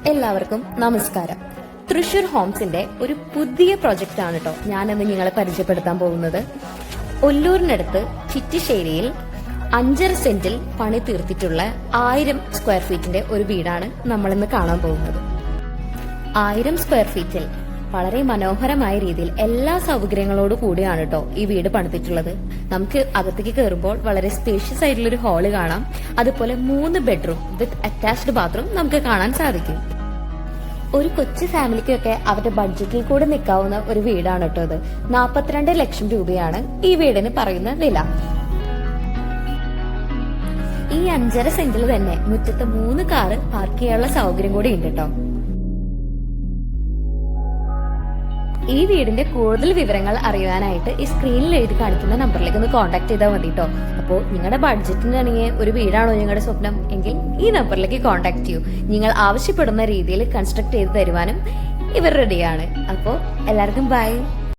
എല്ലാവർക്കും നമസ്കാരം. തൃശൂർ ഹോംസിന്റെ ഒരു പുതിയ പ്രൊജക്റ്റ് ആണ് കേട്ടോ ഞാനിന്ന് നിങ്ങളെ പരിചയപ്പെടുത്താൻ പോകുന്നത്. ഒല്ലൂരിനടുത്ത് ചിറ്റിശ്ശേരിയിൽ 5.5 സെന്റിൽ പണി തീർത്തിട്ടുള്ള 1000 സ്ക്വയർ ഫീറ്റിന്റെ ഒരു വീടാണ് നമ്മളിന്ന് കാണാൻ പോകുന്നത്. 1000 സ്ക്വയർ ഫീറ്റിൽ വളരെ മനോഹരമായ രീതിയിൽ എല്ലാ സൗകര്യങ്ങളോട് കൂടിയാണ് കേട്ടോ ഈ വീട് പണിതിട്ടുള്ളത്. നമുക്ക് അകത്തേക്ക് കയറുമ്പോൾ വളരെ സ്പേഷ്യസ് ആയിട്ടുള്ള ഒരു ഹാള് കാണാം. അതുപോലെ 3 ബെഡ്റൂം വിത്ത് അറ്റാച്ച്ഡ് ബാത്റൂം നമുക്ക് കാണാൻ സാധിക്കും. ഒരു കൊച്ചു ഫാമിലിക്കൊക്കെ അവരുടെ ബഡ്ജറ്റിൽ കൂടെ നിൽക്കാവുന്ന ഒരു വീടാണ് കേട്ടോ ഇത്. 42 ലക്ഷം രൂപയാണ് ഈ വീടിന് പറയുന്ന വില. ഈ 5.5 സെന്റിൽ തന്നെ മുറ്റത്ത് 3 കാറ് പാർക്ക് ചെയ്യാനുള്ള സൗകര്യം കൂടി ഉണ്ട് കേട്ടോ. ഈ വീടിന്റെ കൂടുതൽ വിവരങ്ങൾ അറിയാനായിട്ട് ഈ സ്ക്രീനിൽ എഴുതി കാണിക്കുന്ന നമ്പറിലേക്ക് ഒന്ന് കോൺടാക്ട് ചെയ്താൽ മതി കേട്ടോ. അപ്പോൾ നിങ്ങളുടെ ബഡ്ജറ്റിനാണെങ്കിൽ ഒരു വീടാണോ നിങ്ങളുടെ സ്വപ്നം എങ്കിൽ ഈ നമ്പറിലേക്ക് കോൺടാക്ട് ചെയ്യൂ. നിങ്ങൾ ആവശ്യപ്പെടുന്ന രീതിയിൽ കൺസ്ട്രക്ട് ചെയ്ത് തരുവാനും ഇവർ റെഡിയാണ്. അപ്പോൾ എല്ലാവർക്കും ബൈ.